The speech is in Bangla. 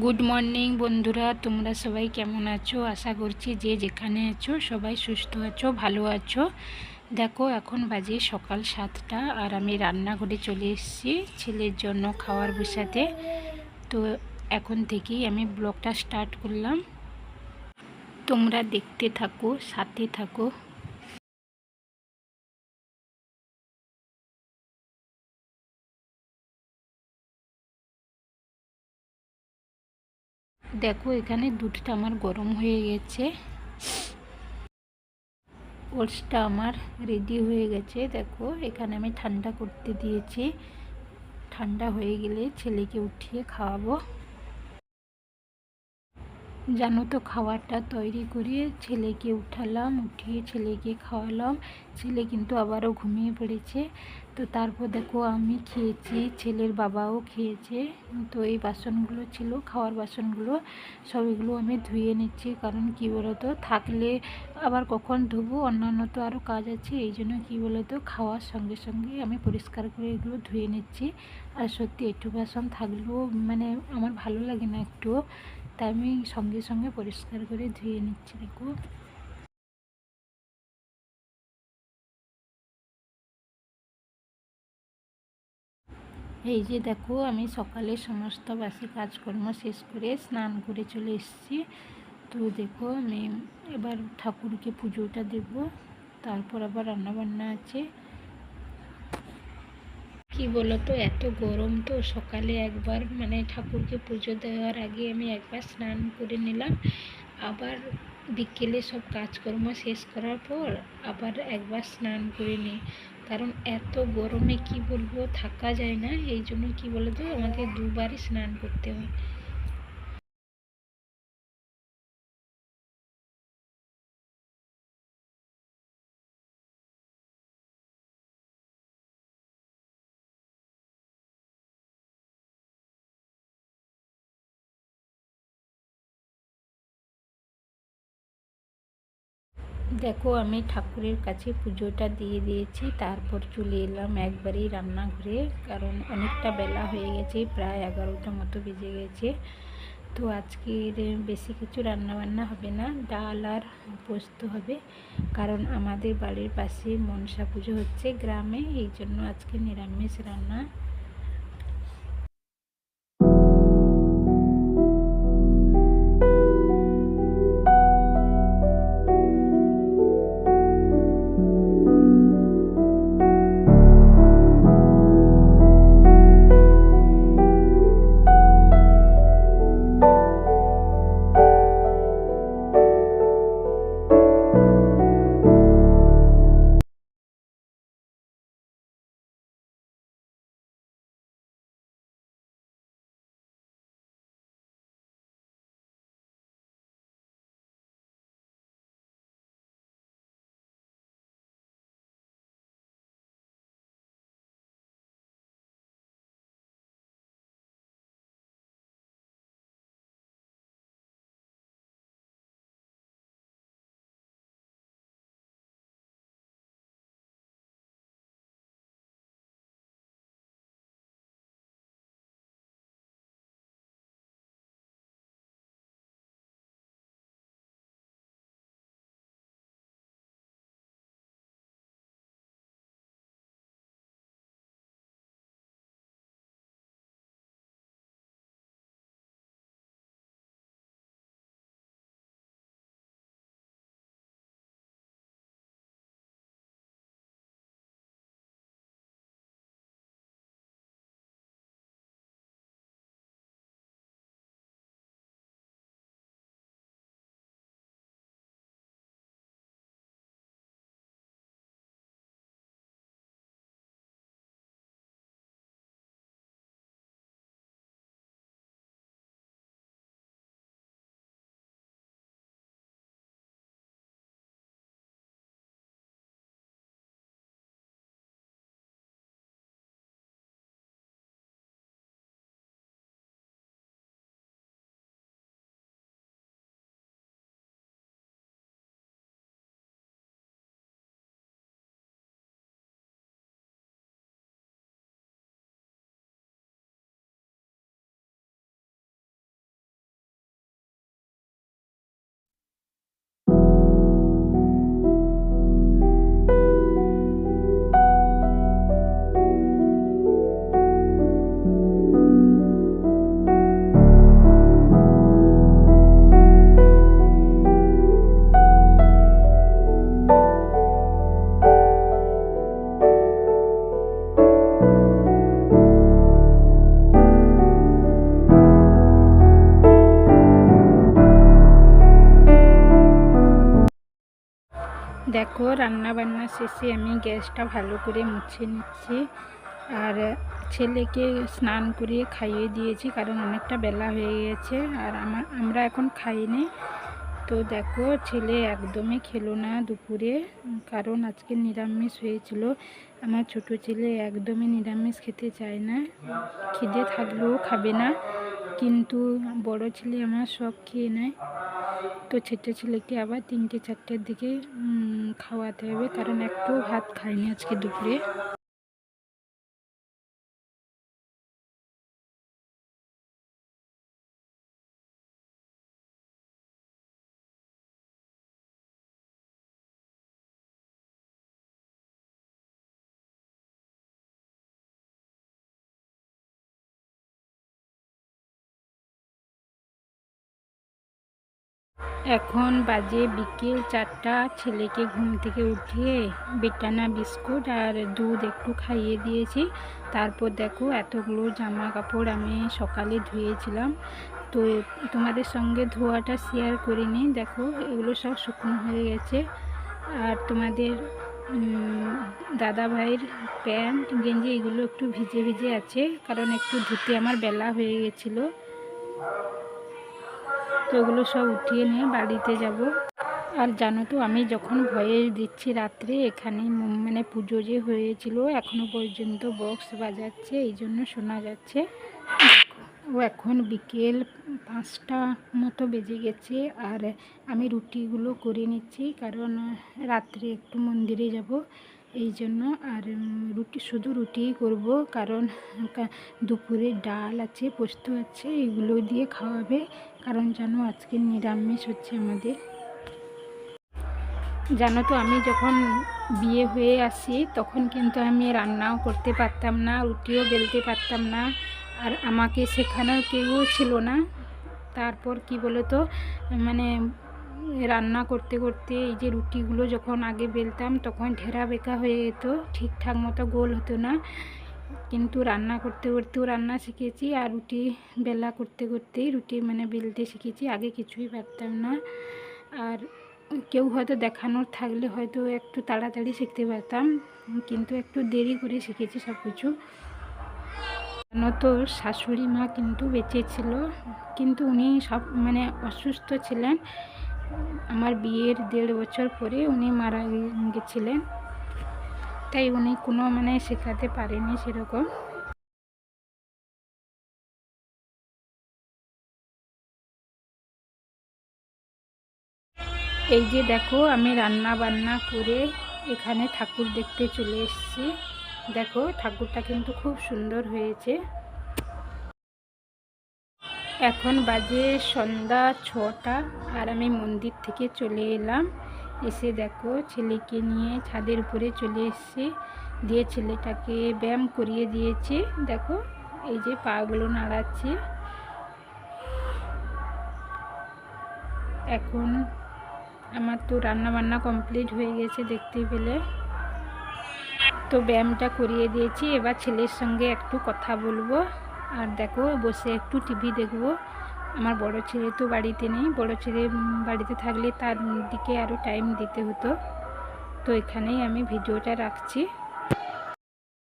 গুড মর্নিং বন্ধুরা, তোমরা সবাই কেমন আছো? আশা করছি যে যেখানে আছো সবাই সুস্থ আছো, ভালো আছো। দেখো, এখন বাজে সকাল 7টা আর আমি রান্নাঘরে চলে এসেছি ছেলের জন্য খাওয়ার বসাতে। তো এখন থেকেই আমি ব্লগটা স্টার্ট করলাম, তোমরা দেখতে থাকো, সাথে থাকো। দেখো, এখানে দুধটা আমার গরম হয়ে গেছে, ওটসটা আমার রেডি হয়ে গেছে। দেখো, এখানে আমি ঠান্ডা করতে দিয়েছি, ঠান্ডা হয়ে গেলে ছেলেকে উঠিয়ে খাওয়াবো। জানো তো, খাবারটা তৈরি করে ছেলেকে উঠালাম, উঠিয়ে ছেলেকে খাওয়ালাম। ছেলে কিন্তু আবারও ঘুমিয়ে পড়েছে। তো তারপর দেখো, আমি খেয়েছি, ছেলের বাবাও খেয়েছে। তো এই বাসনগুলো ছিল, খাওয়ার বাসনগুলো, সব এগুলো আমি ধুয়ে নিচ্ছি। কারণ কি বলতো, থাকলে আবার কখন ধুবো, অন্যান্য তো আরও কাজ আছে। এই জন্য কী বলতো, খাওয়ার সঙ্গে সঙ্গে আমি পরিষ্কার করে এগুলো ধুয়ে নিচ্ছি। আর সত্যি একটু বাসন থাকলেও মানে আমার ভালো লাগে না একটুও, তাই আমি সঙ্গে সঙ্গে পরিষ্কার করে ধুয়ে নিচ্ছি। দেখো, এই যে দেখো, আমি সকালে সমস্ত বাসি কাজকর্ম শেষ করে স্নান করে চলে এসেছি। তো দেখো, আমি এবার ঠাকুরকে পুজোটা দেব, তারপর আবার রান্নাবান্না আছে। কি বলতো, এত গরম তো সকালে একবার মানে ঠাকুরকে পুজো দেওয়ার আগে আমি একবার স্নান করে নিলাম, আবার বিকেলে সব কাজকর্ম শেষ করার পর আবার একবার স্নান করে নিই। কারণ এত গরমে কি বলবো, থাকা যায় না। এই জন্য কি বলতো, আমাকে দুবারই স্নান করতে হয়। দেখো, আমি ঠাকুরের কাছে পুজোটা দিয়ে দিয়েছি, তারপর চলে এলাম একবারেই রান্নাঘরে। কারণ অনেকটা বেলা হয়ে গেছে, প্রায় 11টা মতো বেজে গেছে। তো আজকের বেশি কিছু রান্নাবান্না হবে না, ডাল আর পোস্ত হবে। কারণ আমাদের বাড়ির পাশে মনসা পুজো হচ্ছে গ্রামে, এই জন্য আজকে নিরামিষ রান্না। দেখো রান্না বান্না শেষে আমি গ্যাসটা ভালো করে মুছে নিচ্ছি, আর ছেলেকে স্নান করিয়ে খাইয়ে দিয়েছি কারণ অনেকটা বেলা হয়ে গেছে, আর আমরা এখন খাইনি। তো দেখো ছেলে একদমই খেলো না দুপুরে, কারণ আজকে নিরামিষ হয়েছিল। আমার ছোট ছেলে একদমই নিরামিষ খেতে চায় না, খিদে থাকলেও খাবে না, কিন্তু বড় ছেলে আমার সব খেয়ে নেয়। তো ছোটো ছেলেকে আবার 3টে-4টের দিকে খাওয়াতে হবে, কারণ একটু ভাত খায়নি আজকে দুপুরে। এখন বাজে বিকেল 4টা। ছেলেকে ঘুম থেকে উঠিয়ে বেটানা বিস্কুট আর দুধ একটু খাইয়ে দিয়েছি। তারপর দেখো এতগুলো জামা কাপড় আমি সকালে ধুয়েছিলাম, তো তোমাদের সঙ্গে ধোয়াটা শেয়ার করিনি। দেখো এগুলো সব শুকনো হয়ে গেছে, আর তোমাদের দাদা ভাইয়ের প্যান্ট গেঞ্জি এগুলো একটু ভিজে ভিজে আছে, কারণ একটু ধুতে আমার বেলা হয়ে গেছিলো। তো ওগুলো সব উঠিয়ে নিয়ে বাড়িতে যাব। আর জানো তো আমি যখন ভয়েস দিচ্ছি রাত্রে, এখানে মানে পুজো যে হয়েছিল এখনও পর্যন্ত বক্স বাজাচ্ছে, এই জন্য শোনা যাচ্ছে। ও এখন বিকেল 5টা মতো বেজে গেছে, আর আমি রুটিগুলো করে নিচ্ছি কারণ রাত্রে একটু মন্দিরে যাব, এই জন্য। আর শুধু রুটিই করব, কারণ দুপুরে ডাল আছে, পোস্ত আছে, এগুলো দিয়ে খাওয়াবে, কারণ জানো আজকে নিরামিষ হচ্ছে আমাদের। জানো তো আমি যখন বিয়ে হয়ে আসি তখন কিন্তু আমি রান্নাও করতে পারতাম না, রুটিও বেলতে পারতাম না, আর আমাকে শেখানোর কেউ ছিল না। তারপর কি বলো তো, মানে রান্না করতে করতে এই যে রুটিগুলো যখন আগে বেলতাম তখন ঢেরা বেঁকা হয়ে যেত, ঠিকঠাক মতো গোল হতো না। কিন্তু রান্না করতে করতেও রান্না শিখেছি, আর রুটি বেলা করতে করতেই রুটি মানে বেলতে শিখেছি, আগে কিছুই পারতাম না। আর কেউ হয়তো দেখানোর থাকলে হয়তো একটু তাড়াতাড়ি শিখতে পারতাম, কিন্তু একটু দেরি করে শিখেছি সব কিছু। জানো তো শাশুড়ি মা কিন্তু বেঁচে ছিল, কিন্তু উনি সব মানে অসুস্থ ছিলেন। আমার বিয়ের 1.5 বছর পরে উনি মারা গেছিলেন, তাই উনি কোনো মানে শেখাতে পারেনি সেরকম। এই যে দেখো আমি রান্না বান্না করে এখানে ঠাকুর দেখতে চলে এসেছি। দেখো ঠাকুরটা কিন্তু খুব সুন্দর হয়েছে। এখন বাজে সন্ধ্যা 6টা, আর আমি মন্দির থেকে চলে এলাম। এসে দেখো ছেলেকে নিয়ে ছাদের উপরে চলে এসেছি, দিয়ে ছেলেটাকে ব্যায়াম করিয়ে দিয়েছি। দেখো এই যে পাগুলো নাড়াচ্ছি। এখন আমার তো রান্না বান্না কমপ্লিট হয়ে গেছে দেখতেই পেলে। তো ব্যায়ামটা করিয়ে দিয়েছি, এবার ছেলের সঙ্গে একটু কথা বলবো, আর দেখো বসে একটু টিভি দেখবো। আমার বড় ছেলে তো বাড়িতে নেই, বড় ছেলে বাড়িতে থাকলে তার দিকে আরও টাইম দিতে হতো। তো এখানেই আমি ভিডিওটা রাখছি।